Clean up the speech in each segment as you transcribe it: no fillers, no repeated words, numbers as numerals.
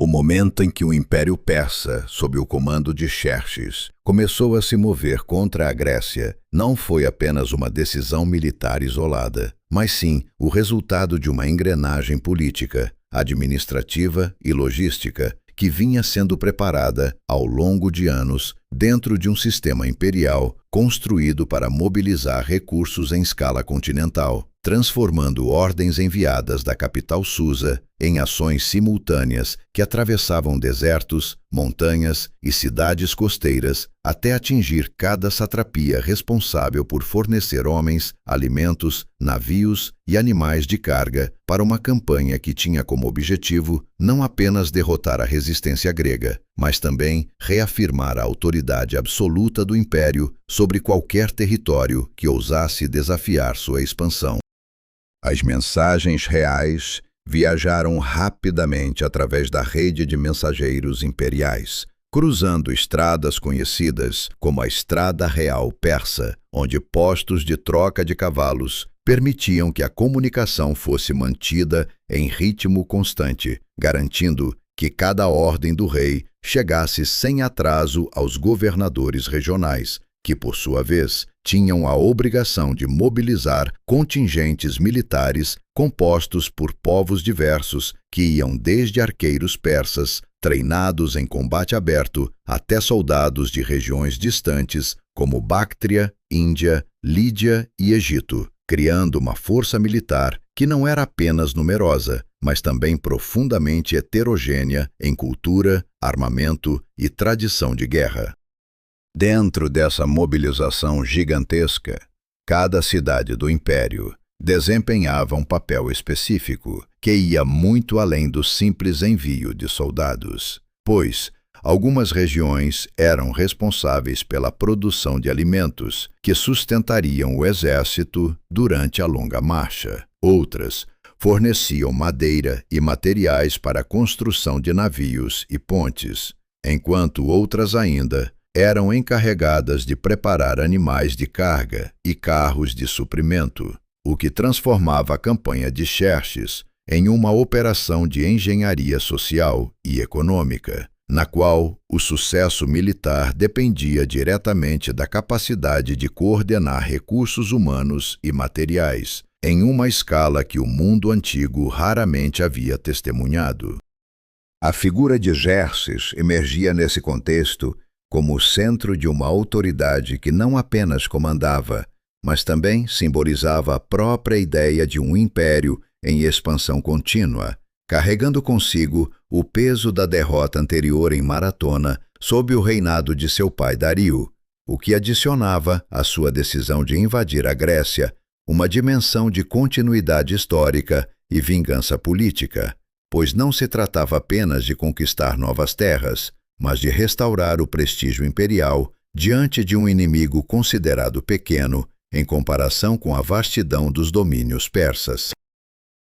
O momento em que o Império Persa, sob o comando de Xerxes, começou a se mover contra a Grécia, não foi apenas uma decisão militar isolada, mas sim o resultado de uma engrenagem política, administrativa e logística que vinha sendo preparada ao longo de anos dentro de um sistema imperial construído para mobilizar recursos em escala continental, transformando ordens enviadas da capital Susa em ações simultâneas que atravessavam desertos, montanhas e cidades costeiras até atingir cada satrapia responsável por fornecer homens, alimentos, navios e animais de carga para uma campanha que tinha como objetivo não apenas derrotar a resistência grega, mas também reafirmar a autoridade absoluta do império sobre qualquer território que ousasse desafiar sua expansão. As mensagens reais viajaram rapidamente através da rede de mensageiros imperiais, cruzando estradas conhecidas como a Estrada Real Persa, onde postos de troca de cavalos permitiam que a comunicação fosse mantida em ritmo constante, garantindo que cada ordem do rei chegasse sem atraso aos governadores regionais, que, por sua vez, tinham a obrigação de mobilizar contingentes militares compostos por povos diversos que iam desde arqueiros persas, treinados em combate aberto, até soldados de regiões distantes como Báctria, Índia, Lídia e Egito, criando uma força militar que não era apenas numerosa, mas também profundamente heterogênea em cultura, armamento e tradição de guerra. Dentro dessa mobilização gigantesca, cada cidade do Império desempenhava um papel específico que ia muito além do simples envio de soldados, pois algumas regiões eram responsáveis pela produção de alimentos que sustentariam o exército durante a longa marcha. Outras forneciam madeira e materiais para a construção de navios e pontes, enquanto outras ainda eram encarregadas de preparar animais de carga e carros de suprimento, o que transformava a campanha de Xerxes em uma operação de engenharia social e econômica, na qual o sucesso militar dependia diretamente da capacidade de coordenar recursos humanos e materiais, em uma escala que o mundo antigo raramente havia testemunhado. A figura de Xerxes emergia nesse contexto como o centro de uma autoridade que não apenas comandava, mas também simbolizava a própria ideia de um império em expansão contínua, carregando consigo o peso da derrota anterior em Maratona sob o reinado de seu pai Dario, o que adicionava à sua decisão de invadir a Grécia uma dimensão de continuidade histórica e vingança política, pois não se tratava apenas de conquistar novas terras, mas de restaurar o prestígio imperial diante de um inimigo considerado pequeno em comparação com a vastidão dos domínios persas.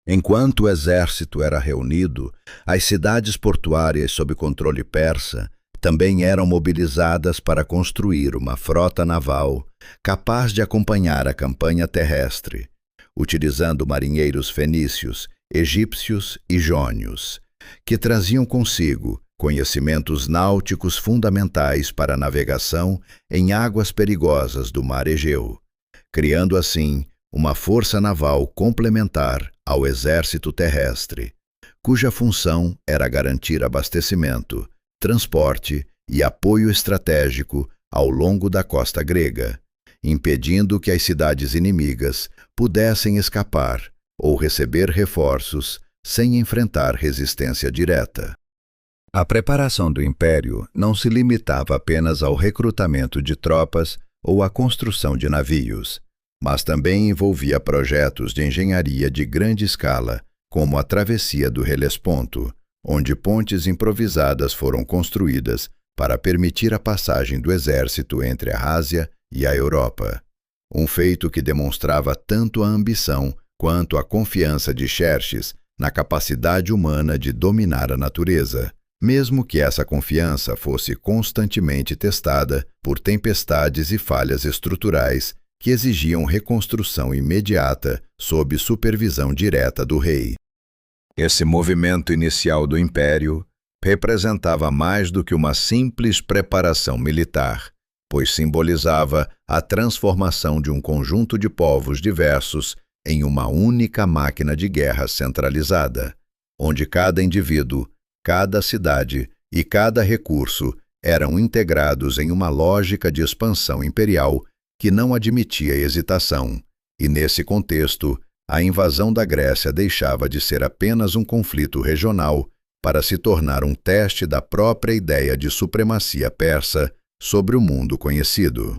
Enquanto o exército era reunido, as cidades portuárias sob controle persa também eram mobilizadas para construir uma frota naval capaz de acompanhar a campanha terrestre, utilizando marinheiros fenícios, egípcios e jônios, que traziam consigo conhecimentos náuticos fundamentais para a navegação em águas perigosas do Mar Egeu, criando assim uma força naval complementar ao exército terrestre, cuja função era garantir abastecimento, transporte e apoio estratégico ao longo da costa grega, impedindo que as cidades inimigas pudessem escapar ou receber reforços sem enfrentar resistência direta. A preparação do Império não se limitava apenas ao recrutamento de tropas ou à construção de navios, mas também envolvia projetos de engenharia de grande escala, como a travessia do Helesponto, onde pontes improvisadas foram construídas para permitir a passagem do exército entre a Ásia e a Europa, um feito que demonstrava tanto a ambição quanto a confiança de Xerxes na capacidade humana de dominar a natureza, mesmo que essa confiança fosse constantemente testada por tempestades e falhas estruturais que exigiam reconstrução imediata sob supervisão direta do rei. Esse movimento inicial do Império representava mais do que uma simples preparação militar, pois simbolizava a transformação de um conjunto de povos diversos em uma única máquina de guerra centralizada, onde cada indivíduo, cada cidade e cada recurso eram integrados em uma lógica de expansão imperial que não admitia hesitação, e nesse contexto, a invasão da Grécia deixava de ser apenas um conflito regional para se tornar um teste da própria ideia de supremacia persa sobre o mundo conhecido.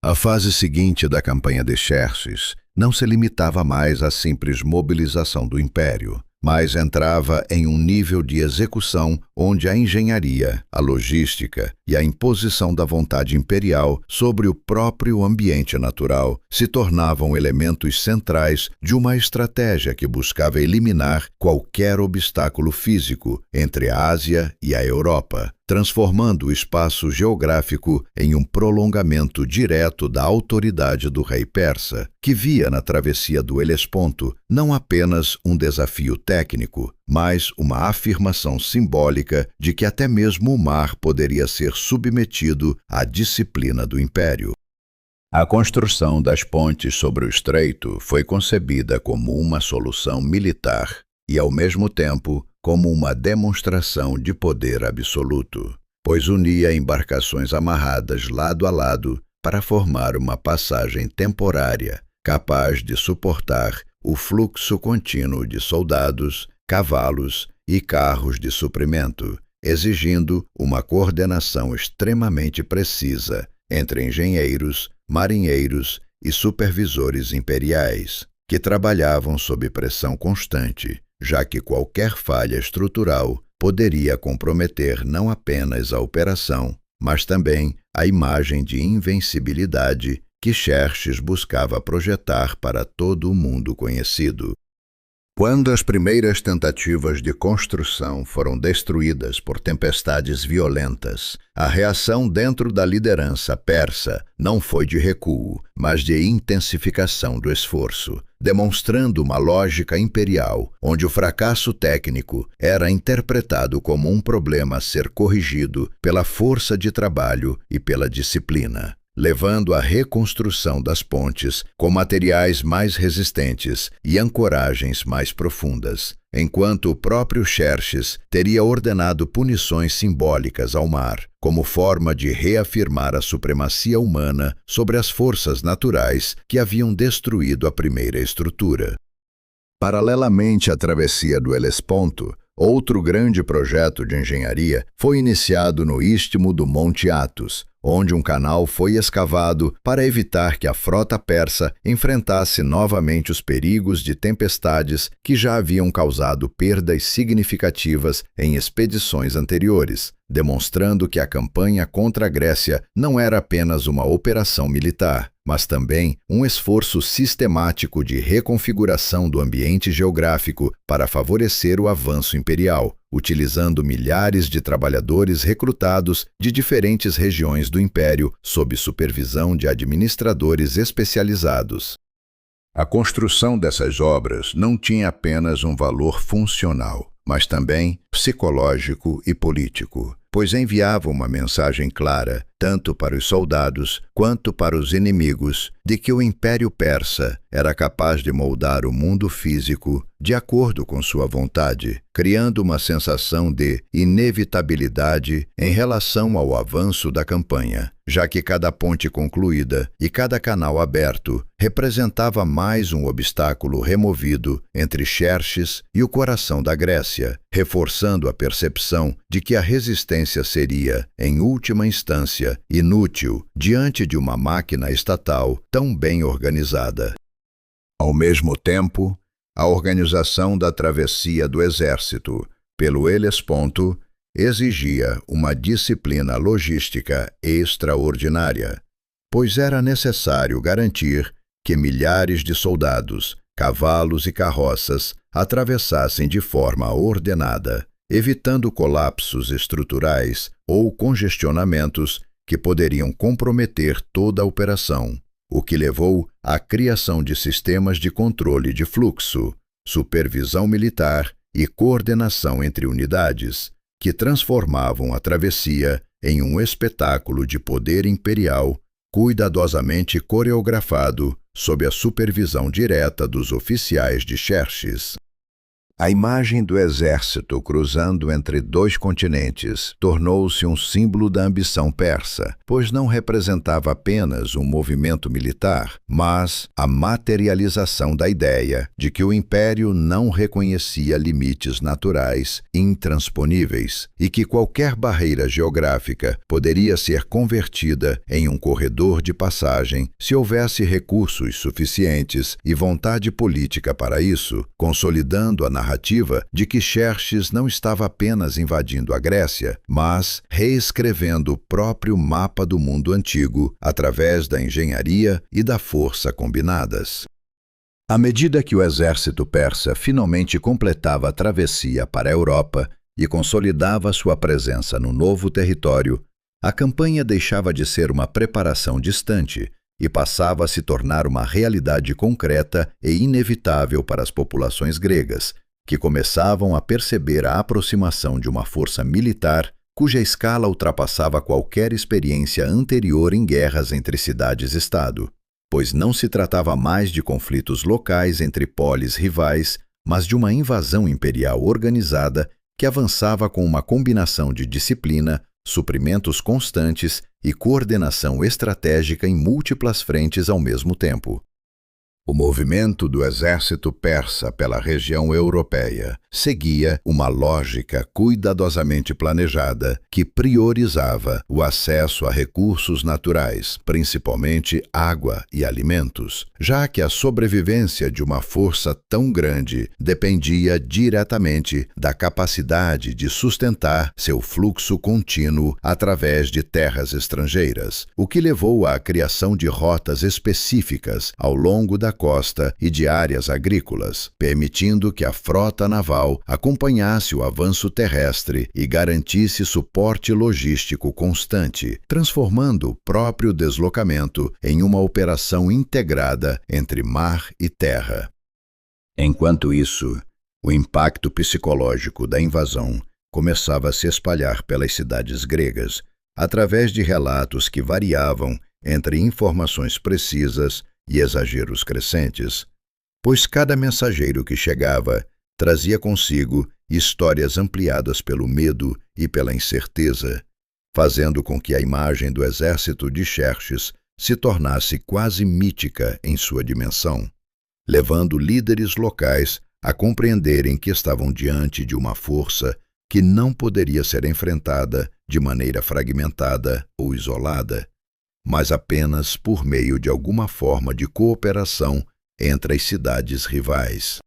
A fase seguinte da campanha de Xerxes não se limitava mais à simples mobilização do império, mas entrava em um nível de execução onde a engenharia, a logística e a imposição da vontade imperial sobre o próprio ambiente natural se tornavam elementos centrais de uma estratégia que buscava eliminar qualquer obstáculo físico entre a Ásia e a Europa, transformando o espaço geográfico em um prolongamento direto da autoridade do rei persa, que via na travessia do Helesponto não apenas um desafio técnico, mas uma afirmação simbólica de que até mesmo o mar poderia ser submetido à disciplina do império. A construção das pontes sobre o estreito foi concebida como uma solução militar e, ao mesmo tempo, como uma demonstração de poder absoluto, pois unia embarcações amarradas lado a lado para formar uma passagem temporária capaz de suportar o fluxo contínuo de soldados, cavalos e carros de suprimento, exigindo uma coordenação extremamente precisa entre engenheiros, marinheiros e supervisores imperiais, que trabalhavam sob pressão constante, já que qualquer falha estrutural poderia comprometer não apenas a operação, mas também a imagem de invencibilidade que Xerxes buscava projetar para todo o mundo conhecido. Quando as primeiras tentativas de construção foram destruídas por tempestades violentas, a reação dentro da liderança persa não foi de recuo, mas de intensificação do esforço, demonstrando uma lógica imperial, onde o fracasso técnico era interpretado como um problema a ser corrigido pela força de trabalho e pela disciplina, levando à reconstrução das pontes com materiais mais resistentes e ancoragens mais profundas, enquanto o próprio Xerxes teria ordenado punições simbólicas ao mar, como forma de reafirmar a supremacia humana sobre as forças naturais que haviam destruído a primeira estrutura. Paralelamente à travessia do Helesponto, outro grande projeto de engenharia foi iniciado no istmo do Monte Athos, onde um canal foi escavado para evitar que a frota persa enfrentasse novamente os perigos de tempestades que já haviam causado perdas significativas em expedições anteriores, demonstrando que a campanha contra a Grécia não era apenas uma operação militar, mas também um esforço sistemático de reconfiguração do ambiente geográfico para favorecer o avanço imperial, utilizando milhares de trabalhadores recrutados de diferentes regiões do império sob supervisão de administradores especializados. A construção dessas obras não tinha apenas um valor funcional, mas também psicológico e político, pois enviava uma mensagem clara, tanto para os soldados quanto para os inimigos, de que o Império Persa era capaz de moldar o mundo físico de acordo com sua vontade, criando uma sensação de inevitabilidade em relação ao avanço da campanha, já que cada ponte concluída e cada canal aberto representava mais um obstáculo removido entre Xerxes e o coração da Grécia, reforçando a percepção de que a resistência seria, em última instância, inútil diante de uma máquina estatal tão bem organizada. Ao mesmo tempo, a organização da travessia do exército pelo Helesponto exigia uma disciplina logística extraordinária, pois era necessário garantir que milhares de soldados, cavalos e carroças atravessassem de forma ordenada, evitando colapsos estruturais ou congestionamentos que poderiam comprometer toda a operação, o que levou à criação de sistemas de controle de fluxo, supervisão militar e coordenação entre unidades, que transformavam a travessia em um espetáculo de poder imperial cuidadosamente coreografado sob a supervisão direta dos oficiais de Xerxes. A imagem do exército cruzando entre dois continentes tornou-se um símbolo da ambição persa, pois não representava apenas um movimento militar, mas a materialização da ideia de que o império não reconhecia limites naturais intransponíveis e que qualquer barreira geográfica poderia ser convertida em um corredor de passagem se houvesse recursos suficientes e vontade política para isso, consolidando a narrativa de que Xerxes não estava apenas invadindo a Grécia, mas reescrevendo o próprio mapa do mundo antigo através da engenharia e da força combinadas. À medida que o exército persa finalmente completava a travessia para a Europa e consolidava sua presença no novo território, a campanha deixava de ser uma preparação distante e passava a se tornar uma realidade concreta e inevitável para as populações gregas, que começavam a perceber a aproximação de uma força militar cuja escala ultrapassava qualquer experiência anterior em guerras entre cidades-estado, pois não se tratava mais de conflitos locais entre polis rivais, mas de uma invasão imperial organizada que avançava com uma combinação de disciplina, suprimentos constantes e coordenação estratégica em múltiplas frentes ao mesmo tempo. O movimento do exército persa pela região europeia seguia uma lógica cuidadosamente planejada que priorizava o acesso a recursos naturais, principalmente água e alimentos, já que a sobrevivência de uma força tão grande dependia diretamente da capacidade de sustentar seu fluxo contínuo através de terras estrangeiras, o que levou à criação de rotas específicas ao longo da costa e de áreas agrícolas, permitindo que a frota naval acompanhasse o avanço terrestre e garantisse suporte logístico constante, transformando o próprio deslocamento em uma operação integrada entre mar e terra. Enquanto isso, o impacto psicológico da invasão começava a se espalhar pelas cidades gregas, através de relatos que variavam entre informações precisas e exageros crescentes, pois cada mensageiro que chegava trazia consigo histórias ampliadas pelo medo e pela incerteza, fazendo com que a imagem do exército de Xerxes se tornasse quase mítica em sua dimensão, levando líderes locais a compreenderem que estavam diante de uma força que não poderia ser enfrentada de maneira fragmentada ou isolada, mas apenas por meio de alguma forma de cooperação entre as cidades rivais.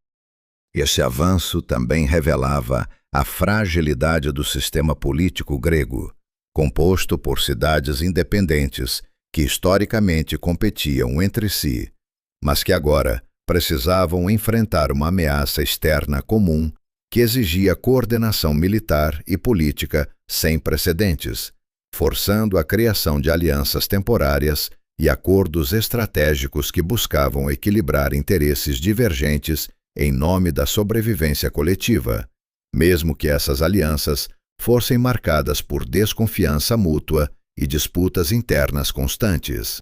Esse avanço também revelava a fragilidade do sistema político grego, composto por cidades independentes que historicamente competiam entre si, mas que agora precisavam enfrentar uma ameaça externa comum que exigia coordenação militar e política sem precedentes, forçando a criação de alianças temporárias e acordos estratégicos que buscavam equilibrar interesses divergentes em nome da sobrevivência coletiva, mesmo que essas alianças fossem marcadas por desconfiança mútua e disputas internas constantes.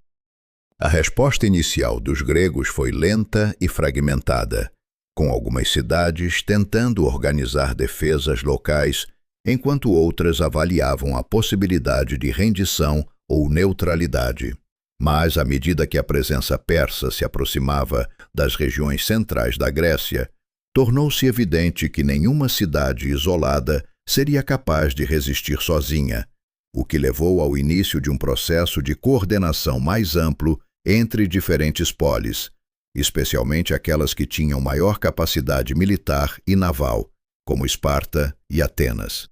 A resposta inicial dos gregos foi lenta e fragmentada, com algumas cidades tentando organizar defesas locais, enquanto outras avaliavam a possibilidade de rendição ou neutralidade. Mas, à medida que a presença persa se aproximava das regiões centrais da Grécia, tornou-se evidente que nenhuma cidade isolada seria capaz de resistir sozinha, o que levou ao início de um processo de coordenação mais amplo entre diferentes polis, especialmente aquelas que tinham maior capacidade militar e naval, como Esparta e Atenas.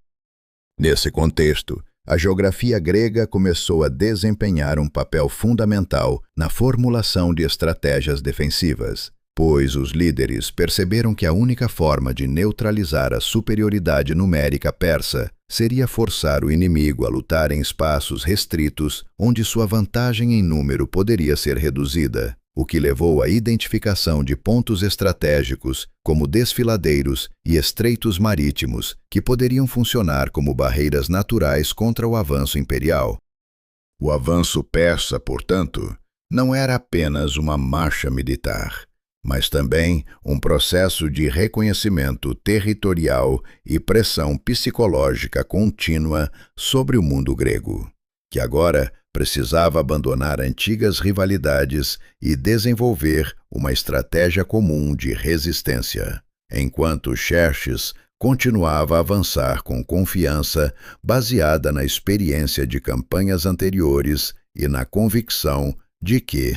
Nesse contexto, a geografia grega começou a desempenhar um papel fundamental na formulação de estratégias defensivas, pois os líderes perceberam que a única forma de neutralizar a superioridade numérica persa seria forçar o inimigo a lutar em espaços restritos onde sua vantagem em número poderia ser reduzida. o que levou à identificação de pontos estratégicos, como desfiladeiros e estreitos marítimos, que poderiam funcionar como barreiras naturais contra o avanço imperial. O avanço persa, portanto, não era apenas uma marcha militar, mas também um processo de reconhecimento territorial e pressão psicológica contínua sobre o mundo grego, que agora precisava abandonar antigas rivalidades e desenvolver uma estratégia comum de resistência, enquanto Xerxes continuava a avançar com confiança baseada na experiência de campanhas anteriores e na convicção de que,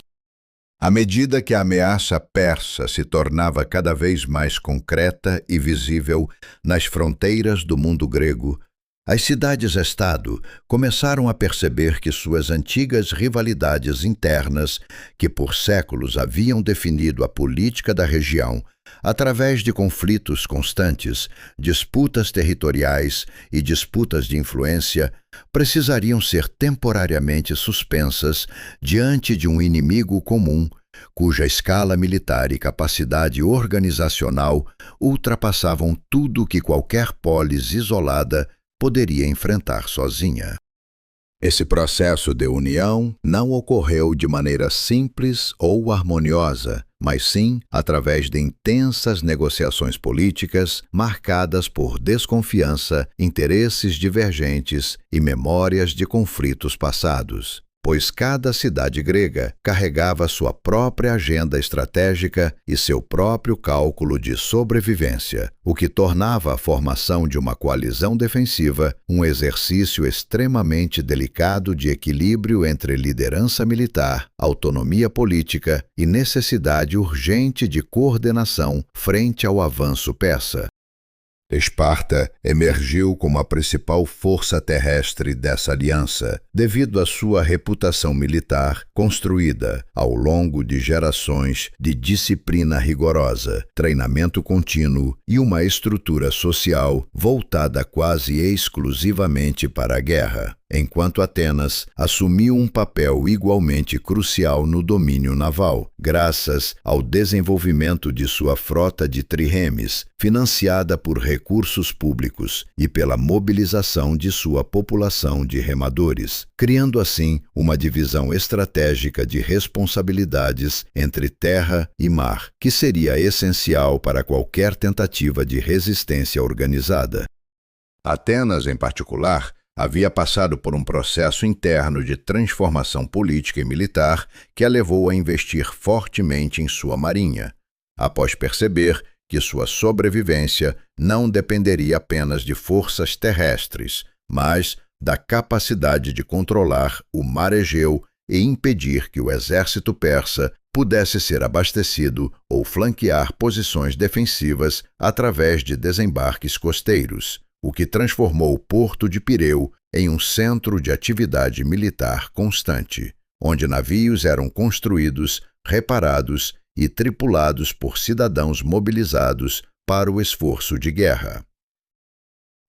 à medida que a ameaça persa se tornava cada vez mais concreta e visível nas fronteiras do mundo grego, as cidades-estado começaram a perceber que suas antigas rivalidades internas, que por séculos haviam definido a política da região, através de conflitos constantes, disputas territoriais e disputas de influência, precisariam ser temporariamente suspensas diante de um inimigo comum, cuja escala militar e capacidade organizacional ultrapassavam tudo que qualquer polis isolada poderia enfrentar sozinha. Esse processo de união não ocorreu de maneira simples ou harmoniosa, mas sim através de intensas negociações políticas marcadas por desconfiança, interesses divergentes e memórias de conflitos passados, pois cada cidade grega carregava sua própria agenda estratégica e seu próprio cálculo de sobrevivência, o que tornava a formação de uma coalizão defensiva um exercício extremamente delicado de equilíbrio entre liderança militar, autonomia política e necessidade urgente de coordenação frente ao avanço persa. Esparta emergiu como a principal força terrestre dessa aliança, devido à sua reputação militar construída ao longo de gerações de disciplina rigorosa, treinamento contínuo e uma estrutura social voltada quase exclusivamente para a guerra, enquanto Atenas assumiu um papel igualmente crucial no domínio naval, graças ao desenvolvimento de sua frota de triremes, financiada por recursos públicos, e pela mobilização de sua população de remadores, criando assim uma divisão estratégica de responsabilidades entre terra e mar, que seria essencial para qualquer tentativa de resistência organizada. Atenas, em particular, havia passado por um processo interno de transformação política e militar que a levou a investir fortemente em sua marinha, após perceber que sua sobrevivência não dependeria apenas de forças terrestres, mas da capacidade de controlar o mar Egeu e impedir que o exército persa pudesse ser abastecido ou flanquear posições defensivas através de desembarques costeiros, o que transformou o porto de Pireu em um centro de atividade militar constante, onde navios eram construídos, reparados e tripulados por cidadãos mobilizados para o esforço de guerra.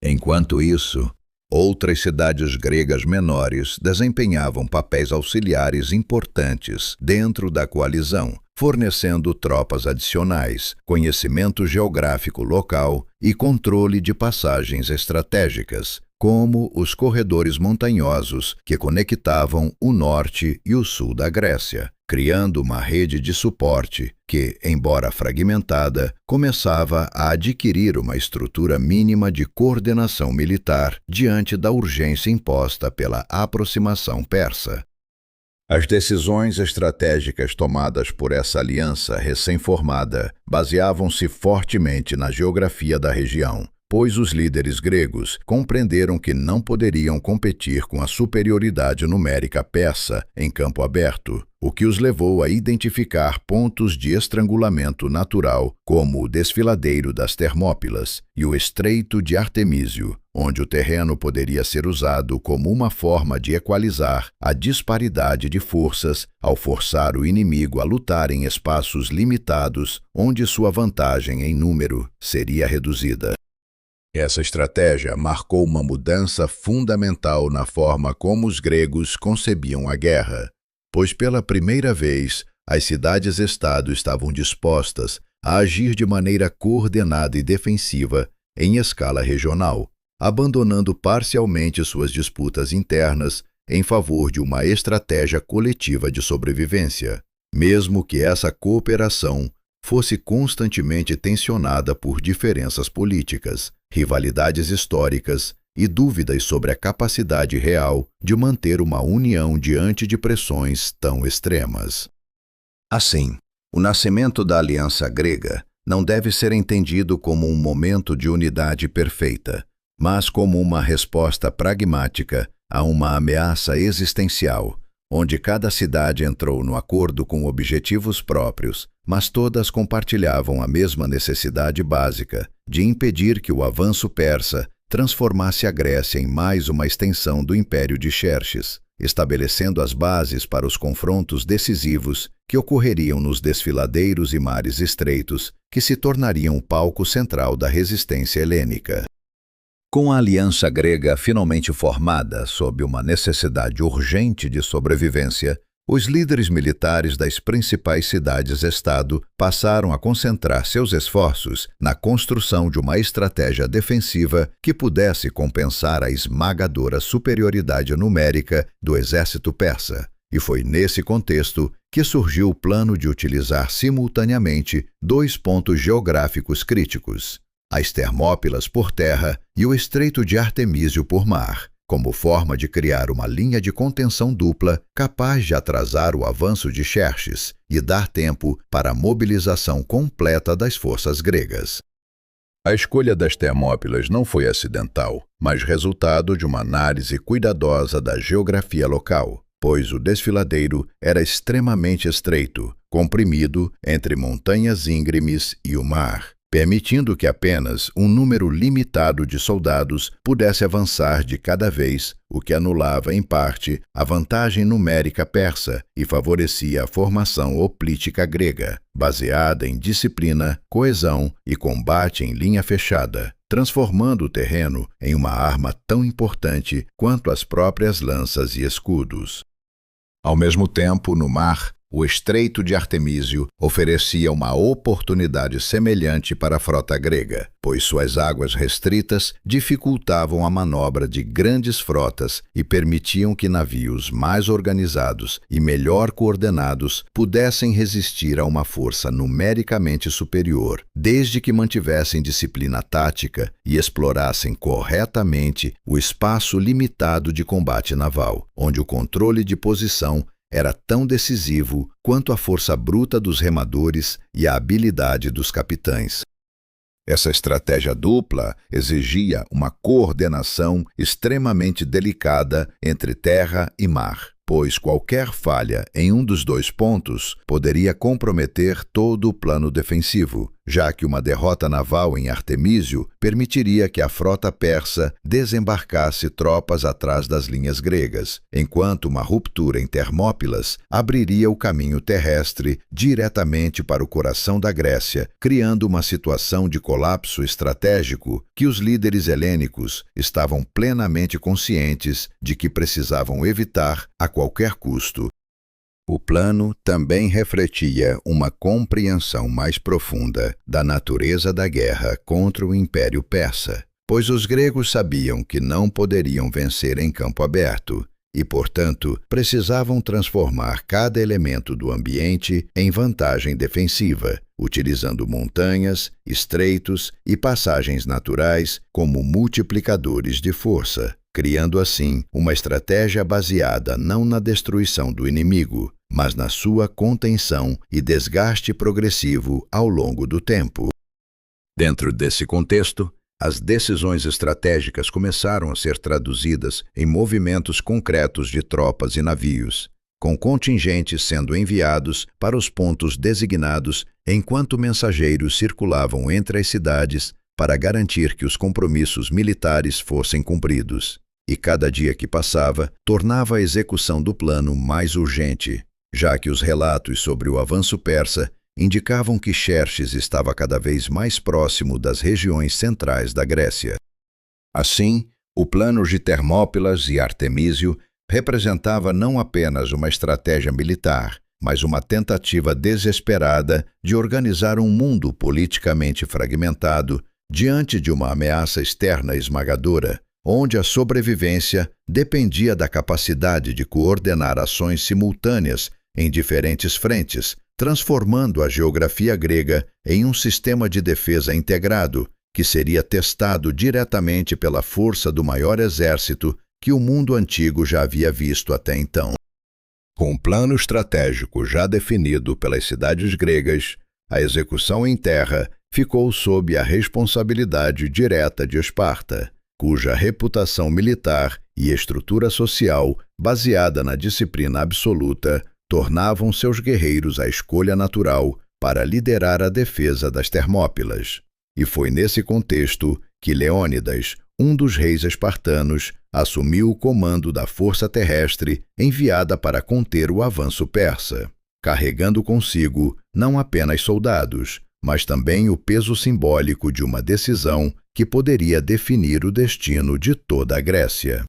Enquanto isso, outras cidades gregas menores desempenhavam papéis auxiliares importantes dentro da coalizão, fornecendo tropas adicionais, conhecimento geográfico local e controle de passagens estratégicas, como os corredores montanhosos que conectavam o norte e o sul da Grécia, criando uma rede de suporte que, embora fragmentada, começava a adquirir uma estrutura mínima de coordenação militar diante da urgência imposta pela aproximação persa. As decisões estratégicas tomadas por essa aliança recém-formada baseavam-se fortemente na geografia da região, pois os líderes gregos compreenderam que não poderiam competir com a superioridade numérica persa em campo aberto, o que os levou a identificar pontos de estrangulamento natural, como o desfiladeiro das Termópilas e o Estreito de Artemísio, onde o terreno poderia ser usado como uma forma de equalizar a disparidade de forças ao forçar o inimigo a lutar em espaços limitados, onde sua vantagem em número seria reduzida. Essa estratégia marcou uma mudança fundamental na forma como os gregos concebiam a guerra, pois pela primeira vez as cidades-estado estavam dispostas a agir de maneira coordenada e defensiva em escala regional, abandonando parcialmente suas disputas internas em favor de uma estratégia coletiva de sobrevivência, mesmo que essa cooperação fosse constantemente tensionada por diferenças políticas, rivalidades históricas e dúvidas sobre a capacidade real de manter uma união diante de pressões tão extremas. Assim, o nascimento da Aliança Grega não deve ser entendido como um momento de unidade perfeita, mas como uma resposta pragmática a uma ameaça existencial, onde cada cidade entrou no acordo com objetivos próprios, mas todas compartilhavam a mesma necessidade básica de impedir que o avanço persa transformasse a Grécia em mais uma extensão do Império de Xerxes, estabelecendo as bases para os confrontos decisivos que ocorreriam nos desfiladeiros e mares estreitos, que se tornariam o palco central da resistência helênica. Com a aliança grega finalmente formada sob uma necessidade urgente de sobrevivência, os líderes militares das principais cidades-estado passaram a concentrar seus esforços na construção de uma estratégia defensiva que pudesse compensar a esmagadora superioridade numérica do exército persa. E foi nesse contexto que surgiu o plano de utilizar simultaneamente dois pontos geográficos críticos: as Termópilas por terra e o Estreito de Artemísio por mar, como forma de criar uma linha de contenção dupla capaz de atrasar o avanço de Xerxes e dar tempo para a mobilização completa das forças gregas. A escolha das Termópilas não foi acidental, mas resultado de uma análise cuidadosa da geografia local, pois o desfiladeiro era extremamente estreito, comprimido entre montanhas íngremes e o mar, permitindo que apenas um número limitado de soldados pudesse avançar de cada vez, o que anulava, em parte, a vantagem numérica persa e favorecia a formação hoplítica grega, baseada em disciplina, coesão e combate em linha fechada, transformando o terreno em uma arma tão importante quanto as próprias lanças e escudos. Ao mesmo tempo, no mar, o Estreito de Artemísio oferecia uma oportunidade semelhante para a frota grega, pois suas águas restritas dificultavam a manobra de grandes frotas e permitiam que navios mais organizados e melhor coordenados pudessem resistir a uma força numericamente superior, desde que mantivessem disciplina tática e explorassem corretamente o espaço limitado de combate naval, onde o controle de posição era tão decisivo quanto a força bruta dos remadores e a habilidade dos capitães. Essa estratégia dupla exigia uma coordenação extremamente delicada entre terra e mar, pois qualquer falha em um dos dois pontos poderia comprometer todo o plano defensivo, já que uma derrota naval em Artemísio permitiria que a frota persa desembarcasse tropas atrás das linhas gregas, enquanto uma ruptura em Termópilas abriria o caminho terrestre diretamente para o coração da Grécia, criando uma situação de colapso estratégico que os líderes helênicos estavam plenamente conscientes de que precisavam evitar a qualquer custo. O plano também refletia uma compreensão mais profunda da natureza da guerra contra o Império Persa, pois os gregos sabiam que não poderiam vencer em campo aberto e, portanto, precisavam transformar cada elemento do ambiente em vantagem defensiva, utilizando montanhas, estreitos e passagens naturais como multiplicadores de força, criando assim uma estratégia baseada não na destruição do inimigo, mas na sua contenção e desgaste progressivo ao longo do tempo. Dentro desse contexto, as decisões estratégicas começaram a ser traduzidas em movimentos concretos de tropas e navios, com contingentes sendo enviados para os pontos designados enquanto mensageiros circulavam entre as cidades para garantir que os compromissos militares fossem cumpridos. E cada dia que passava tornava a execução do plano mais urgente, já que os relatos sobre o avanço persa indicavam que Xerxes estava cada vez mais próximo das regiões centrais da Grécia. Assim, o plano de Termópilas e Artemísio representava não apenas uma estratégia militar, mas uma tentativa desesperada de organizar um mundo politicamente fragmentado diante de uma ameaça externa esmagadora, onde a sobrevivência dependia da capacidade de coordenar ações simultâneas em diferentes frentes, transformando a geografia grega em um sistema de defesa integrado que seria testado diretamente pela força do maior exército que o mundo antigo já havia visto até então. Com um plano estratégico já definido pelas cidades gregas, a execução em terra ficou sob a responsabilidade direta de Esparta, cuja reputação militar e estrutura social, baseada na disciplina absoluta, tornavam seus guerreiros a escolha natural para liderar a defesa das Termópilas. E foi nesse contexto que Leônidas, um dos reis espartanos, assumiu o comando da força terrestre enviada para conter o avanço persa, carregando consigo não apenas soldados, mas também o peso simbólico de uma decisão que poderia definir o destino de toda a Grécia.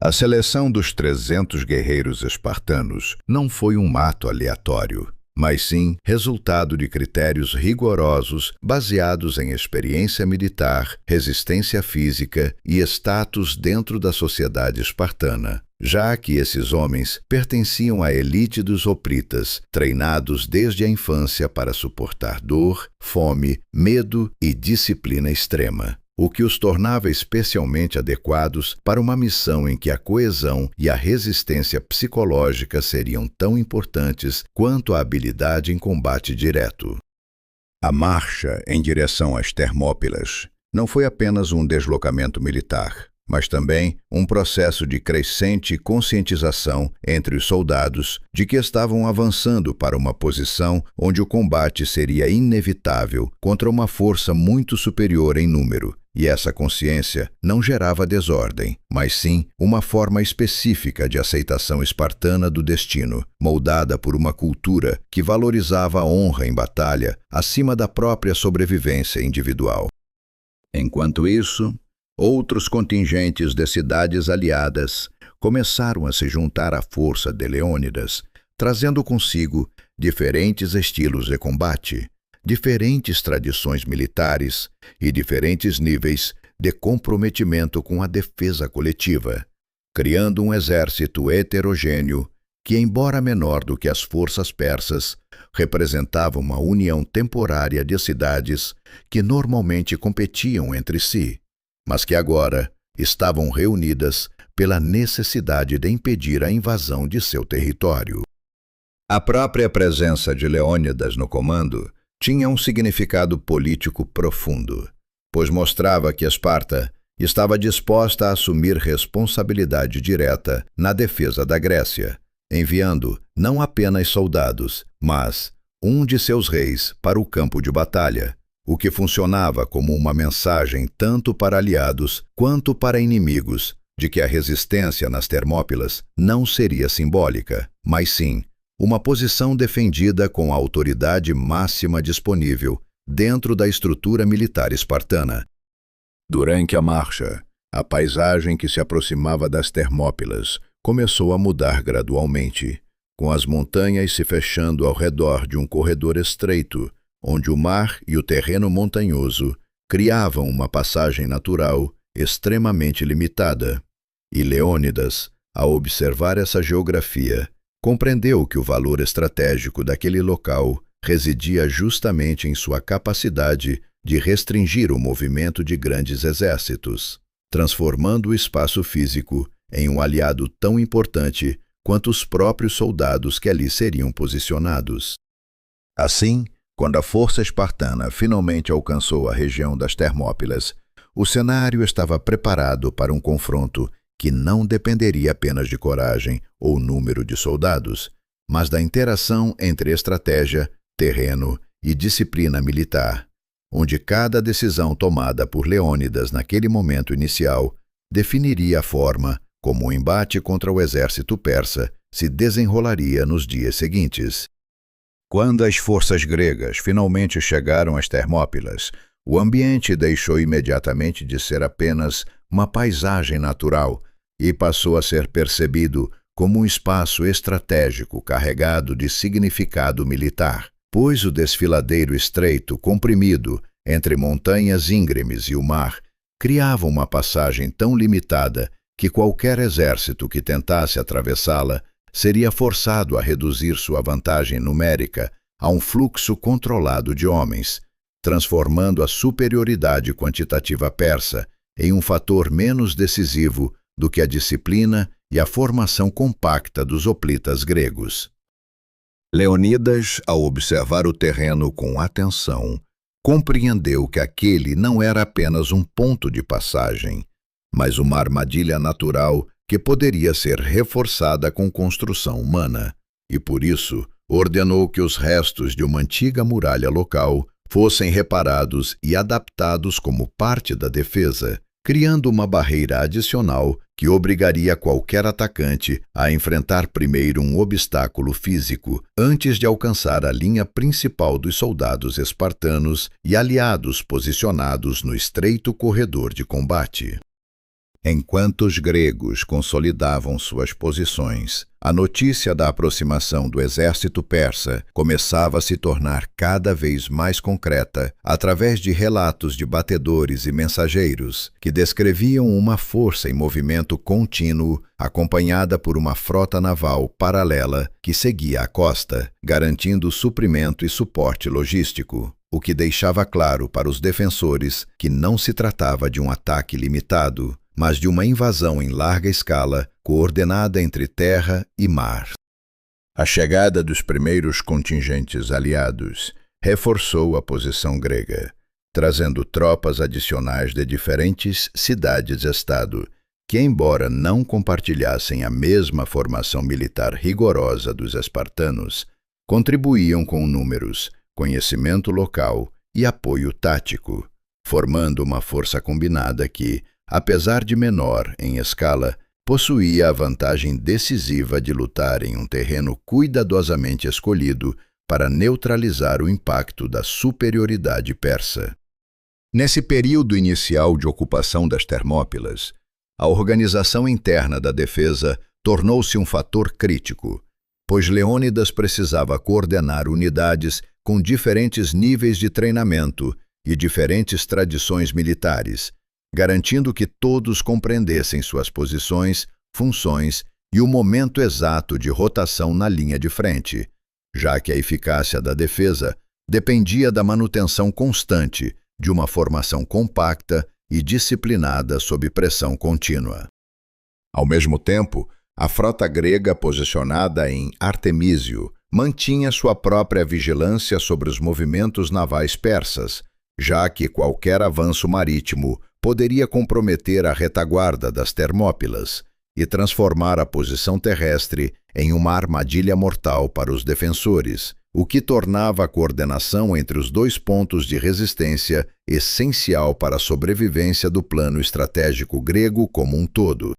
A seleção dos 300 guerreiros espartanos não foi um ato aleatório, mas sim resultado de critérios rigorosos baseados em experiência militar, resistência física e status dentro da sociedade espartana, já que esses homens pertenciam à elite dos hoplitas, treinados desde a infância para suportar dor, fome, medo e disciplina extrema, o que os tornava especialmente adequados para uma missão em que a coesão e a resistência psicológica seriam tão importantes quanto a habilidade em combate direto. A marcha em direção às Termópilas não foi apenas um deslocamento militar, mas também um processo de crescente conscientização entre os soldados de que estavam avançando para uma posição onde o combate seria inevitável contra uma força muito superior em número. E essa consciência não gerava desordem, mas sim uma forma específica de aceitação espartana do destino, moldada por uma cultura que valorizava a honra em batalha acima da própria sobrevivência individual. Enquanto isso, outros contingentes de cidades aliadas começaram a se juntar à força de Leônidas, trazendo consigo diferentes estilos de combate, diferentes tradições militares e diferentes níveis de comprometimento com a defesa coletiva, criando um exército heterogêneo que, embora menor do que as forças persas, representava uma união temporária de cidades que normalmente competiam entre si, mas que agora estavam reunidas pela necessidade de impedir a invasão de seu território. A própria presença de Leônidas no comando tinha um significado político profundo, pois mostrava que Esparta estava disposta a assumir responsabilidade direta na defesa da Grécia, enviando não apenas soldados, mas um de seus reis para o campo de batalha, o que funcionava como uma mensagem tanto para aliados quanto para inimigos de que a resistência nas Termópilas não seria simbólica, mas sim uma posição defendida com a autoridade máxima disponível dentro da estrutura militar espartana. Durante a marcha, a paisagem que se aproximava das Termópilas começou a mudar gradualmente, com as montanhas se fechando ao redor de um corredor estreito, onde o mar e o terreno montanhoso criavam uma passagem natural extremamente limitada. E Leônidas, ao observar essa geografia, compreendeu que o valor estratégico daquele local residia justamente em sua capacidade de restringir o movimento de grandes exércitos, transformando o espaço físico em um aliado tão importante quanto os próprios soldados que ali seriam posicionados. Assim, quando a força espartana finalmente alcançou a região das Termópilas, o cenário estava preparado para um confronto que não dependeria apenas de coragem ou número de soldados, mas da interação entre estratégia, terreno e disciplina militar, onde cada decisão tomada por Leônidas naquele momento inicial definiria a forma como o embate contra o exército persa se desenrolaria nos dias seguintes. Quando as forças gregas finalmente chegaram às Termópilas, o ambiente deixou imediatamente de ser apenas uma paisagem natural e passou a ser percebido como um espaço estratégico carregado de significado militar, pois o desfiladeiro estreito, comprimido, entre montanhas íngremes e o mar, criava uma passagem tão limitada que qualquer exército que tentasse atravessá-la seria forçado a reduzir sua vantagem numérica a um fluxo controlado de homens, transformando a superioridade quantitativa persa em um fator menos decisivo do que a disciplina e a formação compacta dos hoplitas gregos. Leônidas, ao observar o terreno com atenção, compreendeu que aquele não era apenas um ponto de passagem, mas uma armadilha natural que poderia ser reforçada com construção humana, e por isso ordenou que os restos de uma antiga muralha local fossem reparados e adaptados como parte da defesa, criando uma barreira adicional que obrigaria qualquer atacante a enfrentar primeiro um obstáculo físico antes de alcançar a linha principal dos soldados espartanos e aliados posicionados no estreito corredor de combate. Enquanto os gregos consolidavam suas posições, a notícia da aproximação do exército persa começava a se tornar cada vez mais concreta através de relatos de batedores e mensageiros que descreviam uma força em movimento contínuo acompanhada por uma frota naval paralela que seguia a costa, garantindo suprimento e suporte logístico, o que deixava claro para os defensores que não se tratava de um ataque limitado, mas de uma invasão em larga escala, coordenada entre terra e mar. A chegada dos primeiros contingentes aliados reforçou a posição grega, trazendo tropas adicionais de diferentes cidades-estado, que, embora não compartilhassem a mesma formação militar rigorosa dos espartanos, contribuíam com números, conhecimento local e apoio tático, formando uma força combinada que, apesar de menor em escala, possuía a vantagem decisiva de lutar em um terreno cuidadosamente escolhido para neutralizar o impacto da superioridade persa. Nesse período inicial de ocupação das Termópilas, a organização interna da defesa tornou-se um fator crítico, pois Leônidas precisava coordenar unidades com diferentes níveis de treinamento e diferentes tradições militares, garantindo que todos compreendessem suas posições, funções e o momento exato de rotação na linha de frente, já que a eficácia da defesa dependia da manutenção constante de uma formação compacta e disciplinada sob pressão contínua. Ao mesmo tempo, a frota grega posicionada em Artemísio mantinha sua própria vigilância sobre os movimentos navais persas, já que qualquer avanço marítimo poderia comprometer a retaguarda das Termópilas e transformar a posição terrestre em uma armadilha mortal para os defensores, o que tornava a coordenação entre os dois pontos de resistência essencial para a sobrevivência do plano estratégico grego como um todo.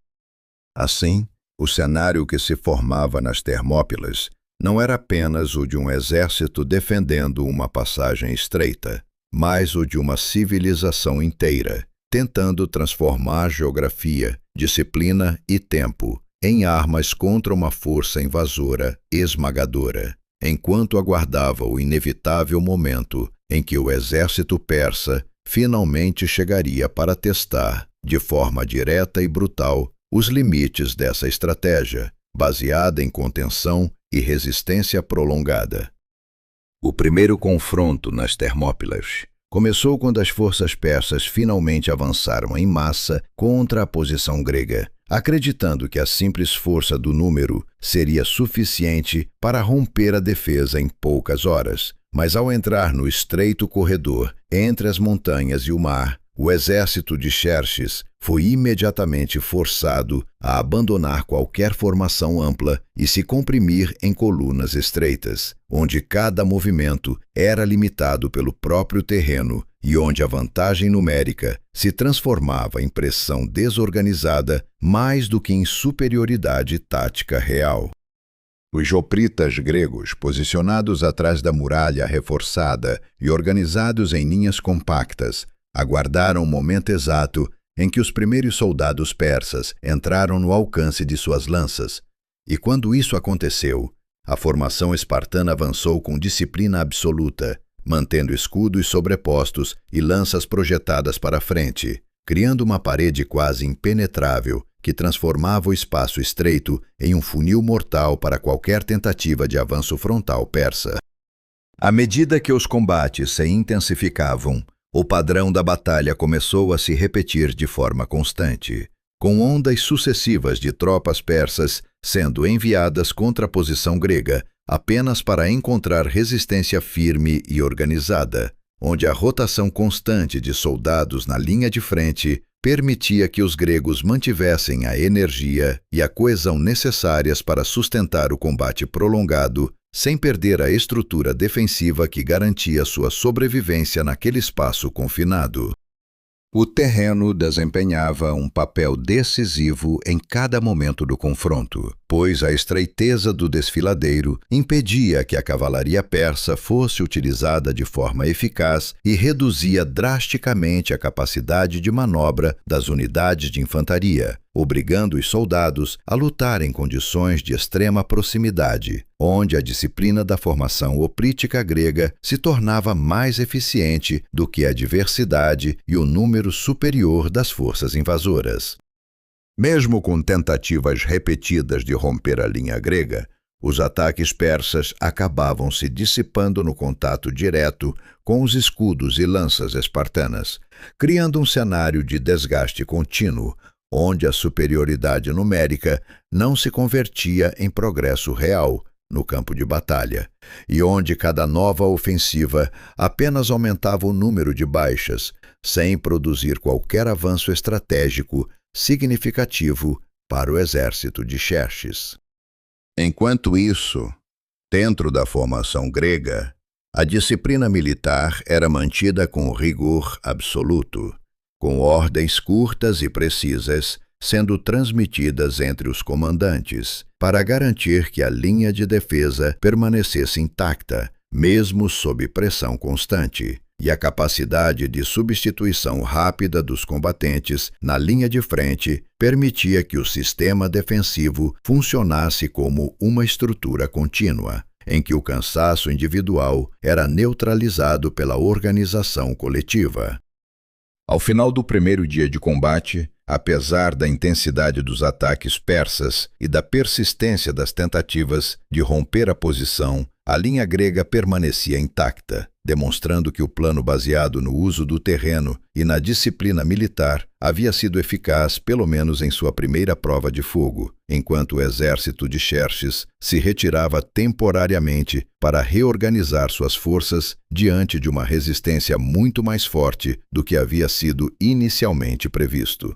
Assim, o cenário que se formava nas Termópilas não era apenas o de um exército defendendo uma passagem estreita, mas o de uma civilização inteira, tentando transformar geografia, disciplina e tempo em armas contra uma força invasora esmagadora, enquanto aguardava o inevitável momento em que o exército persa finalmente chegaria para testar, de forma direta e brutal, os limites dessa estratégia, baseada em contenção e resistência prolongada. O primeiro confronto nas Termópilas começou quando as forças persas finalmente avançaram em massa contra a posição grega, acreditando que a simples força do número seria suficiente para romper a defesa em poucas horas. Mas ao entrar no estreito corredor entre as montanhas e o mar, o exército de Xerxes foi imediatamente forçado a abandonar qualquer formação ampla e se comprimir em colunas estreitas, onde cada movimento era limitado pelo próprio terreno e onde a vantagem numérica se transformava em pressão desorganizada mais do que em superioridade tática real. Os hoplitas gregos, posicionados atrás da muralha reforçada e organizados em linhas compactas, aguardaram o momento exato em que os primeiros soldados persas entraram no alcance de suas lanças, E quando isso aconteceu, a formação espartana avançou com disciplina absoluta, mantendo escudos sobrepostos e lanças projetadas para a frente, criando uma parede quase impenetrável que transformava o espaço estreito em um funil mortal para qualquer tentativa de avanço frontal persa. À medida que os combates se intensificavam, o padrão da batalha começou a se repetir de forma constante, com ondas sucessivas de tropas persas sendo enviadas contra a posição grega, apenas para encontrar resistência firme e organizada, onde a rotação constante de soldados na linha de frente permitia que os gregos mantivessem a energia e a coesão necessárias para sustentar o combate prolongado, sem perder a estrutura defensiva que garantia sua sobrevivência naquele espaço confinado. O terreno desempenhava um papel decisivo em cada momento do confronto, pois a estreiteza do desfiladeiro impedia que a cavalaria persa fosse utilizada de forma eficaz e reduzia drasticamente a capacidade de manobra das unidades de infantaria, obrigando os soldados a lutar em condições de extrema proximidade, onde a disciplina da formação oprítica grega se tornava mais eficiente do que a diversidade e o número superior das forças invasoras. Mesmo com tentativas repetidas de romper a linha grega, os ataques persas acabavam se dissipando no contato direto com os escudos e lanças espartanas, criando um cenário de desgaste contínuo, onde a superioridade numérica não se convertia em progresso real no campo de batalha, e onde cada nova ofensiva apenas aumentava o número de baixas, sem produzir qualquer avanço estratégico significativo para o exército de Xerxes. Enquanto isso, dentro da formação grega, a disciplina militar era mantida com rigor absoluto, com ordens curtas e precisas sendo transmitidas entre os comandantes, para garantir que a linha de defesa permanecesse intacta, mesmo sob pressão constante, e a capacidade de substituição rápida dos combatentes na linha de frente permitia que o sistema defensivo funcionasse como uma estrutura contínua, em que o cansaço individual era neutralizado pela organização coletiva. Ao final do primeiro dia de combate, apesar da intensidade dos ataques persas e da persistência das tentativas de romper a posição, a linha grega permanecia intacta, demonstrando que o plano baseado no uso do terreno e na disciplina militar havia sido eficaz pelo menos em sua primeira prova de fogo, enquanto o exército de Xerxes se retirava temporariamente para reorganizar suas forças diante de uma resistência muito mais forte do que havia sido inicialmente previsto.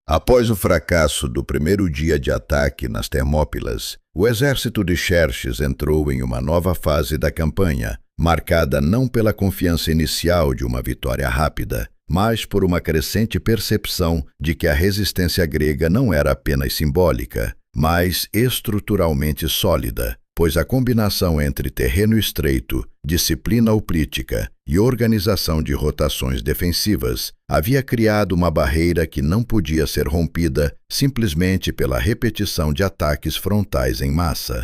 Após o fracasso do primeiro dia de ataque nas Termópilas, o exército de Xerxes entrou em uma nova fase da campanha, marcada não pela confiança inicial de uma vitória rápida, mas por uma crescente percepção de que a resistência grega não era apenas simbólica, mas estruturalmente sólida, pois a combinação entre terreno estreito, disciplina oprítica e organização de rotações defensivas havia criado uma barreira que não podia ser rompida simplesmente pela repetição de ataques frontais em massa.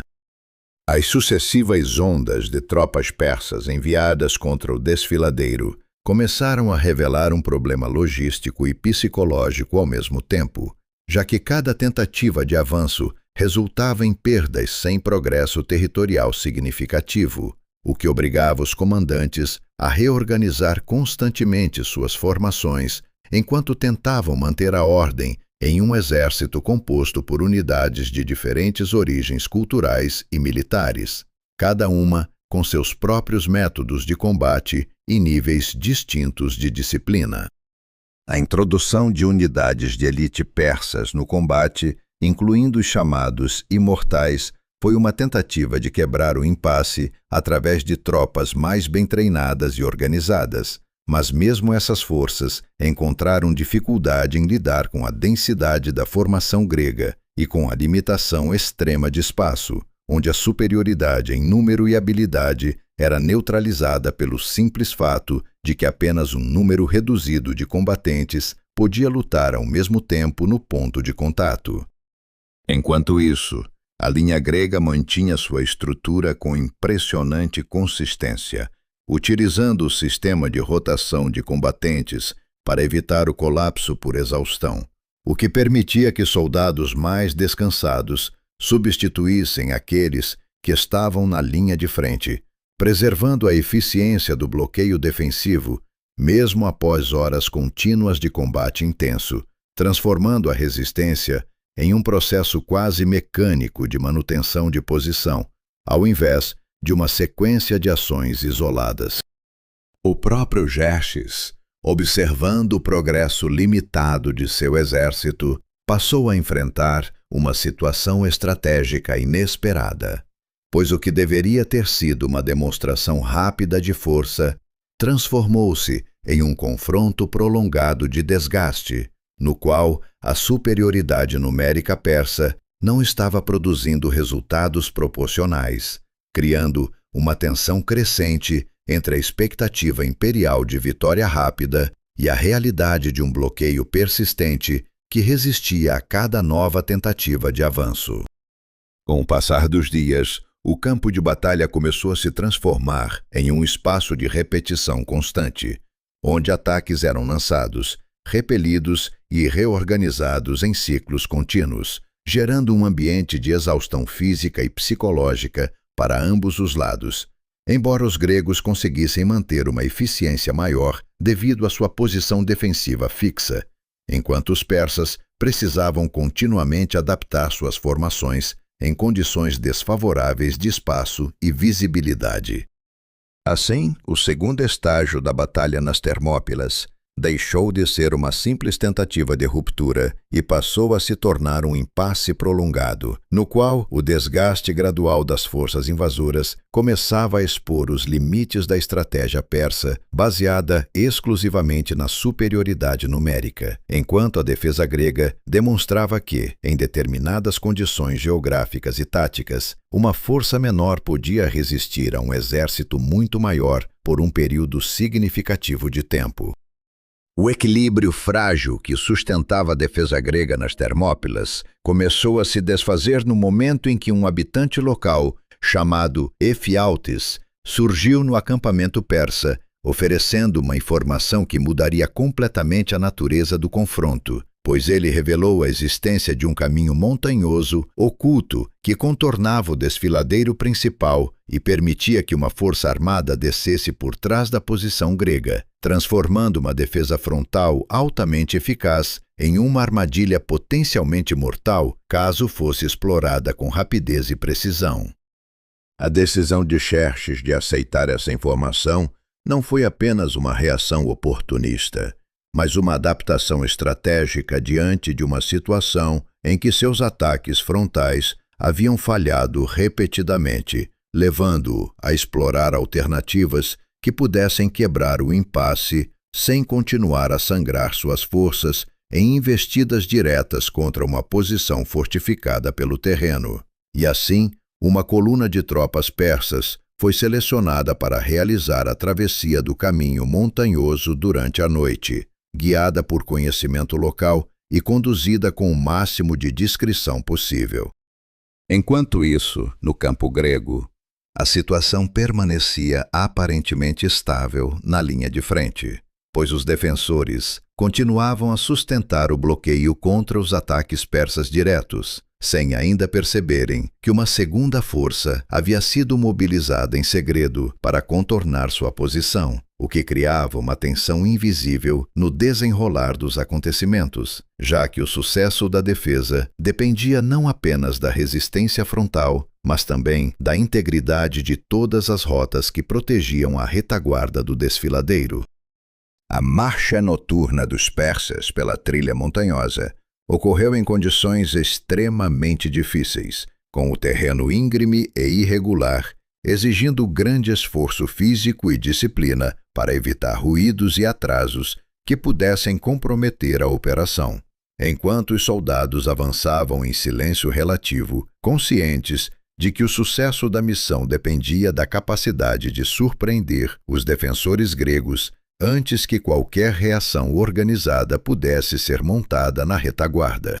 As sucessivas ondas de tropas persas enviadas contra o desfiladeiro começaram a revelar um problema logístico e psicológico ao mesmo tempo, já que cada tentativa de avanço resultava em perdas sem progresso territorial significativo, o que obrigava os comandantes a reorganizar constantemente suas formações enquanto tentavam manter a ordem em um exército composto por unidades de diferentes origens culturais e militares, cada uma com seus próprios métodos de combate e níveis distintos de disciplina. A introdução de unidades de elite persas no combate, incluindo os chamados imortais, foi uma tentativa de quebrar o impasse através de tropas mais bem treinadas e organizadas, mas mesmo essas forças encontraram dificuldade em lidar com a densidade da formação grega e com a limitação extrema de espaço, onde a superioridade em número e habilidade era neutralizada pelo simples fato de que apenas um número reduzido de combatentes podia lutar ao mesmo tempo no ponto de contato. Enquanto isso, A linha grega mantinha sua estrutura com impressionante consistência, utilizando o sistema de rotação de combatentes para evitar o colapso por exaustão, o que permitia que soldados mais descansados substituíssem aqueles que estavam na linha de frente, preservando a eficiência do bloqueio defensivo, mesmo após horas contínuas de combate intenso, transformando a resistência em um processo quase mecânico de manutenção de posição, ao invés de uma sequência de ações isoladas. O próprio Xerxes, observando o progresso limitado de seu exército, passou a enfrentar uma situação estratégica inesperada, pois o que deveria ter sido uma demonstração rápida de força transformou-se em um confronto prolongado de desgaste, no qual a superioridade numérica persa não estava produzindo resultados proporcionais, criando uma tensão crescente entre a expectativa imperial de vitória rápida e a realidade de um bloqueio persistente que resistia a cada nova tentativa de avanço. Com o passar dos dias, o campo de batalha começou a se transformar em um espaço de repetição constante, onde ataques eram lançados, repelidos e reorganizados em ciclos contínuos, gerando um ambiente de exaustão física e psicológica para ambos os lados, embora os gregos conseguissem manter uma eficiência maior devido à sua posição defensiva fixa, enquanto os persas precisavam continuamente adaptar suas formações em condições desfavoráveis de espaço e visibilidade. Assim, o segundo estágio da batalha nas Termópilas deixou de ser uma simples tentativa de ruptura e passou a se tornar um impasse prolongado, no qual o desgaste gradual das forças invasoras começava a expor os limites da estratégia persa, baseada exclusivamente na superioridade numérica, enquanto a defesa grega demonstrava que, em determinadas condições geográficas e táticas, uma força menor podia resistir a um exército muito maior por um período significativo de tempo. O equilíbrio frágil que sustentava a defesa grega nas Termópilas começou a se desfazer no momento em que um habitante local, chamado Efialtes, surgiu no acampamento persa, oferecendo uma informação que mudaria completamente a natureza do confronto, pois ele revelou a existência de um caminho montanhoso, oculto, que contornava o desfiladeiro principal e permitia que uma força armada descesse por trás da posição grega, transformando uma defesa frontal altamente eficaz em uma armadilha potencialmente mortal caso fosse explorada com rapidez e precisão. A decisão de Xerxes de aceitar essa informação não foi apenas uma reação oportunista, mas uma adaptação estratégica diante de uma situação em que seus ataques frontais haviam falhado repetidamente, levando-o a explorar alternativas que pudessem quebrar o impasse sem continuar a sangrar suas forças em investidas diretas contra uma posição fortificada pelo terreno. E assim, uma coluna de tropas persas foi selecionada para realizar a travessia do caminho montanhoso durante a noite, guiada por conhecimento local e conduzida com o máximo de discrição possível. Enquanto isso, no campo grego, a situação permanecia aparentemente estável na linha de frente, pois os defensores continuavam a sustentar o bloqueio contra os ataques persas diretos, sem ainda perceberem que uma segunda força havia sido mobilizada em segredo para contornar sua posição, o que criava uma tensão invisível no desenrolar dos acontecimentos, já que o sucesso da defesa dependia não apenas da resistência frontal, mas também da integridade de todas as rotas que protegiam a retaguarda do desfiladeiro. A marcha noturna dos persas pela trilha montanhosa ocorreu em condições extremamente difíceis, com o terreno íngreme e irregular, exigindo grande esforço físico e disciplina para evitar ruídos e atrasos que pudessem comprometer a operação. Enquanto os soldados avançavam em silêncio relativo, conscientes de que o sucesso da missão dependia da capacidade de surpreender os defensores gregos antes que qualquer reação organizada pudesse ser montada na retaguarda.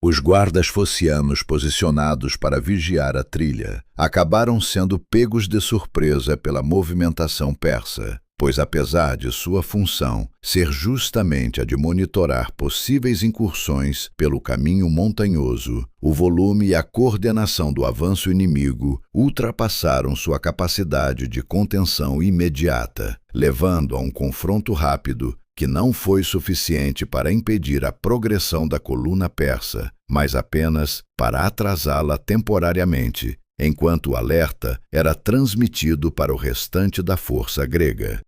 Os guardas focianos posicionados para vigiar a trilha acabaram sendo pegos de surpresa pela movimentação persa, pois apesar de sua função ser justamente a de monitorar possíveis incursões pelo caminho montanhoso, o volume e a coordenação do avanço inimigo ultrapassaram sua capacidade de contenção imediata, levando a um confronto rápido que não foi suficiente para impedir a progressão da coluna persa, mas apenas para atrasá-la temporariamente, enquanto o alerta era transmitido para o restante da força grega.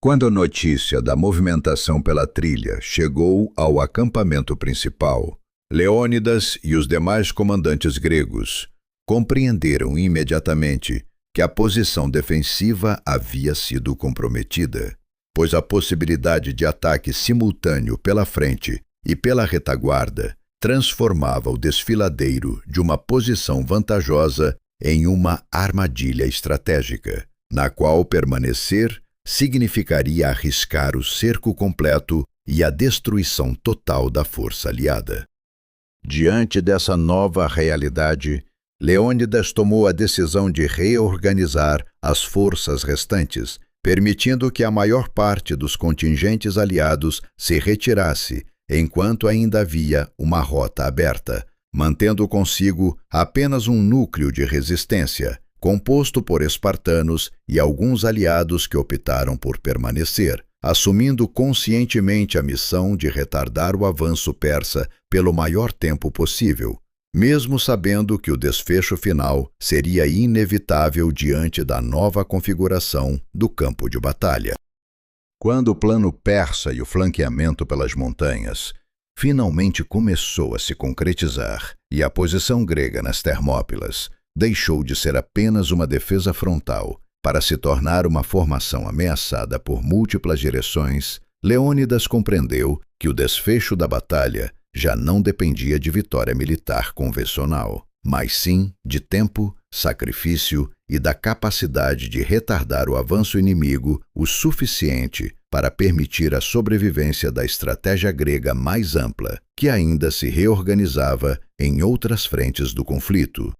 Quando a notícia da movimentação pela trilha chegou ao acampamento principal, Leônidas e os demais comandantes gregos compreenderam imediatamente que a posição defensiva havia sido comprometida, pois a possibilidade de ataque simultâneo pela frente e pela retaguarda transformava o desfiladeiro de uma posição vantajosa em uma armadilha estratégica, na qual permanecer significaria arriscar o cerco completo e a destruição total da força aliada. Diante dessa nova realidade, Leônidas tomou a decisão de reorganizar as forças restantes, permitindo que a maior parte dos contingentes aliados se retirasse, enquanto ainda havia uma rota aberta, mantendo consigo apenas um núcleo de resistência, composto por espartanos e alguns aliados que optaram por permanecer, assumindo conscientemente a missão de retardar o avanço persa pelo maior tempo possível, mesmo sabendo que o desfecho final seria inevitável diante da nova configuração do campo de batalha. Quando o plano persa e o flanqueamento pelas montanhas finalmente começou a se concretizar e a posição grega nas Termópilas deixou de ser apenas uma defesa frontal para se tornar uma formação ameaçada por múltiplas direções, Leônidas compreendeu que o desfecho da batalha já não dependia de vitória militar convencional, mas sim de tempo, sacrifício e da capacidade de retardar o avanço inimigo o suficiente para permitir a sobrevivência da estratégia grega mais ampla, que ainda se reorganizava em outras frentes do conflito.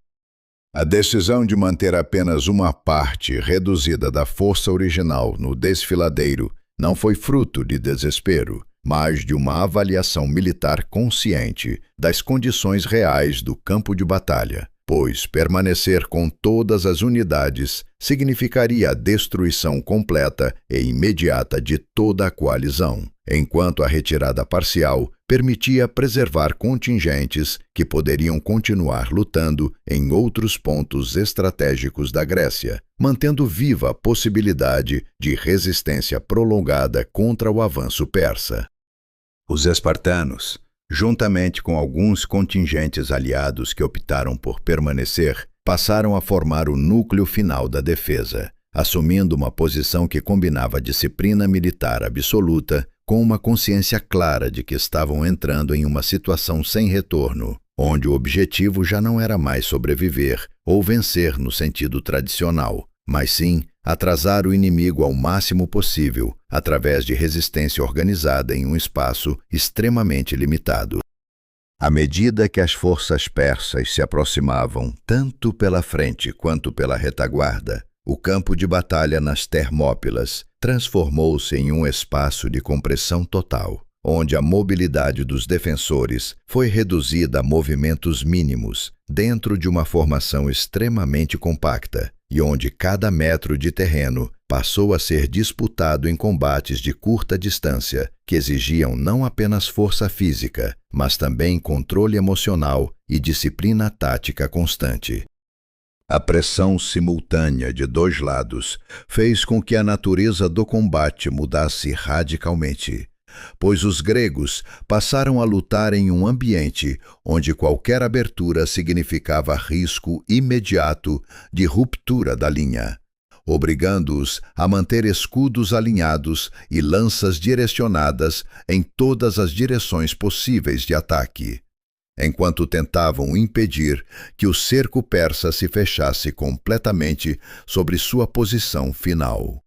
A decisão de manter apenas uma parte reduzida da força original no desfiladeiro não foi fruto de desespero, mas de uma avaliação militar consciente das condições reais do campo de batalha, pois permanecer com todas as unidades significaria a destruição completa e imediata de toda a coalizão, enquanto a retirada parcial permitia preservar contingentes que poderiam continuar lutando em outros pontos estratégicos da Grécia, mantendo viva a possibilidade de resistência prolongada contra o avanço persa. Os espartanos, juntamente com alguns contingentes aliados que optaram por permanecer, passaram a formar o núcleo final da defesa, assumindo uma posição que combinava disciplina militar absoluta com uma consciência clara de que estavam entrando em uma situação sem retorno, onde o objetivo já não era mais sobreviver ou vencer no sentido tradicional, mas sim atrasar o inimigo ao máximo possível através de resistência organizada em um espaço extremamente limitado. À medida que as forças persas se aproximavam tanto pela frente quanto pela retaguarda, o campo de batalha nas Termópilas transformou-se em um espaço de compressão total, onde a mobilidade dos defensores foi reduzida a movimentos mínimos dentro de uma formação extremamente compacta e onde cada metro de terreno passou a ser disputado em combates de curta distância que exigiam não apenas força física, mas também controle emocional e disciplina tática constante. A pressão simultânea de dois lados fez com que a natureza do combate mudasse radicalmente, pois os gregos passaram a lutar em um ambiente onde qualquer abertura significava risco imediato de ruptura da linha, obrigando-os a manter escudos alinhados e lanças direcionadas em todas as direções possíveis de ataque, enquanto tentavam impedir que o cerco persa se fechasse completamente sobre sua posição final.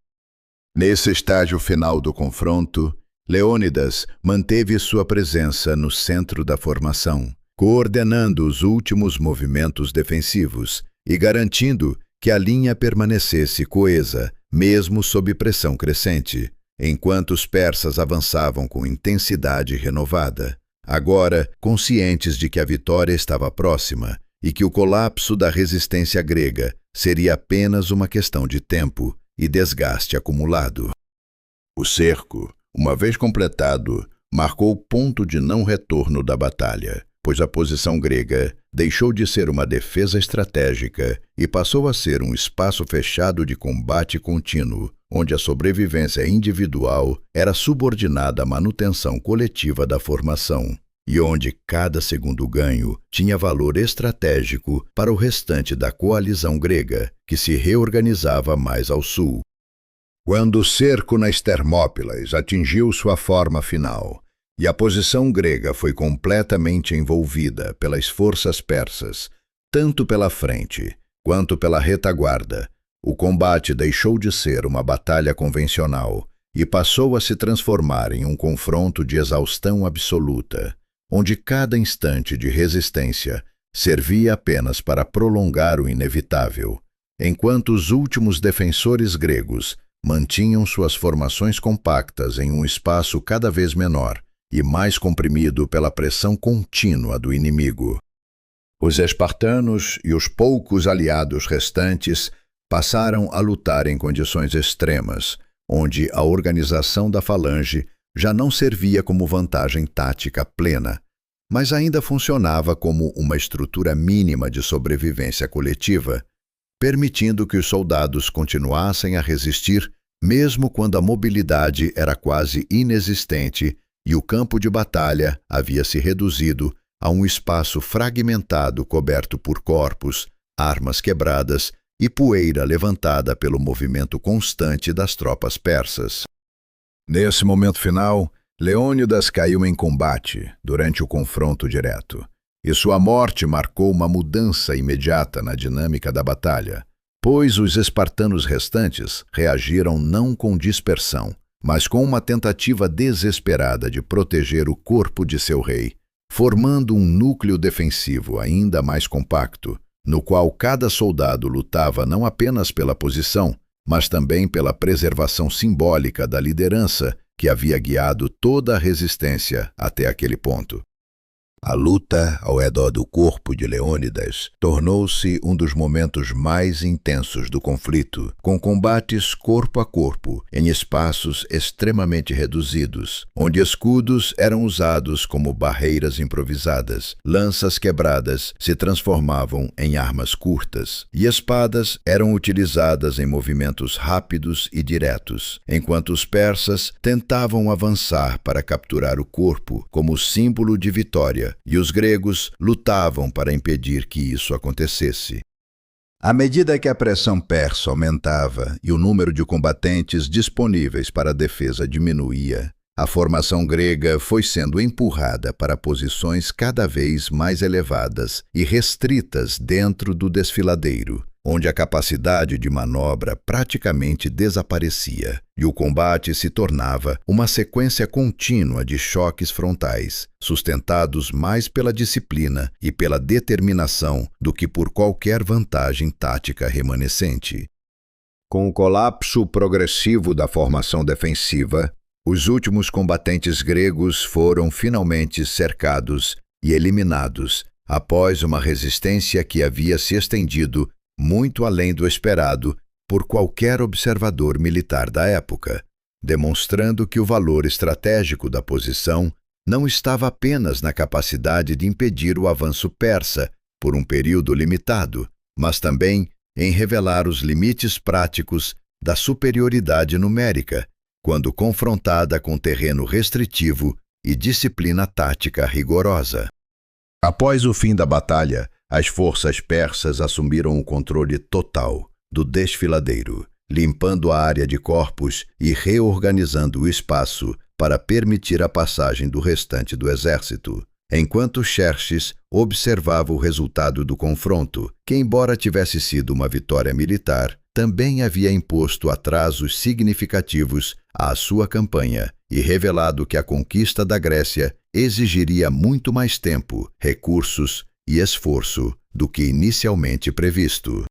Nesse estágio final do confronto, Leônidas manteve sua presença no centro da formação, coordenando os últimos movimentos defensivos e garantindo que a linha permanecesse coesa, mesmo sob pressão crescente, enquanto os persas avançavam com intensidade renovada, agora conscientes de que a vitória estava próxima e que o colapso da resistência grega seria apenas uma questão de tempo e desgaste acumulado. O cerco, uma vez completado, marcou o ponto de não retorno da batalha, pois a posição grega deixou de ser uma defesa estratégica e passou a ser um espaço fechado de combate contínuo, onde a sobrevivência individual era subordinada à manutenção coletiva da formação, e onde cada segundo ganho tinha valor estratégico para o restante da coalizão grega, que se reorganizava mais ao sul. Quando o cerco nas Termópilas atingiu sua forma final e a posição grega foi completamente envolvida pelas forças persas, tanto pela frente quanto pela retaguarda, o combate deixou de ser uma batalha convencional e passou a se transformar em um confronto de exaustão absoluta, onde cada instante de resistência servia apenas para prolongar o inevitável, enquanto os últimos defensores gregos mantinham suas formações compactas em um espaço cada vez menor e mais comprimido pela pressão contínua do inimigo. Os espartanos e os poucos aliados restantes passaram a lutar em condições extremas, onde a organização da falange já não servia como vantagem tática plena, mas ainda funcionava como uma estrutura mínima de sobrevivência coletiva, permitindo que os soldados continuassem a resistir mesmo quando a mobilidade era quase inexistente e o campo de batalha havia se reduzido a um espaço fragmentado coberto por corpos, armas quebradas e poeira levantada pelo movimento constante das tropas persas. Nesse momento final, Leônidas caiu em combate durante o confronto direto, e sua morte marcou uma mudança imediata na dinâmica da batalha, pois os espartanos restantes reagiram não com dispersão, mas com uma tentativa desesperada de proteger o corpo de seu rei, formando um núcleo defensivo ainda mais compacto, no qual cada soldado lutava não apenas pela posição, mas também pela preservação simbólica da liderança que havia guiado toda a resistência até aquele ponto. A luta ao redor do corpo de Leônidas tornou-se um dos momentos mais intensos do conflito, com combates corpo a corpo em espaços extremamente reduzidos, onde escudos eram usados como barreiras improvisadas, lanças quebradas se transformavam em armas curtas e espadas eram utilizadas em movimentos rápidos e diretos, enquanto os persas tentavam avançar para capturar o corpo como símbolo de vitória, e os gregos lutavam para impedir que isso acontecesse. À medida que a pressão persa aumentava e o número de combatentes disponíveis para a defesa diminuía, a formação grega foi sendo empurrada para posições cada vez mais elevadas e restritas dentro do desfiladeiro, onde a capacidade de manobra praticamente desaparecia e o combate se tornava uma sequência contínua de choques frontais, sustentados mais pela disciplina e pela determinação do que por qualquer vantagem tática remanescente. Com o colapso progressivo da formação defensiva, os últimos combatentes gregos foram finalmente cercados e eliminados após uma resistência que havia se estendido muito além do esperado por qualquer observador militar da época, demonstrando que o valor estratégico da posição não estava apenas na capacidade de impedir o avanço persa por um período limitado, mas também em revelar os limites práticos da superioridade numérica, quando confrontada com terreno restritivo e disciplina tática rigorosa. Após o fim da batalha, as forças persas assumiram o controle total do desfiladeiro, limpando a área de corpos e reorganizando o espaço para permitir a passagem do restante do exército, enquanto Xerxes observava o resultado do confronto, que, embora tivesse sido uma vitória militar, também havia imposto atrasos significativos à sua campanha e revelado que a conquista da Grécia exigiria muito mais tempo, recursos e esforço do que inicialmente previsto.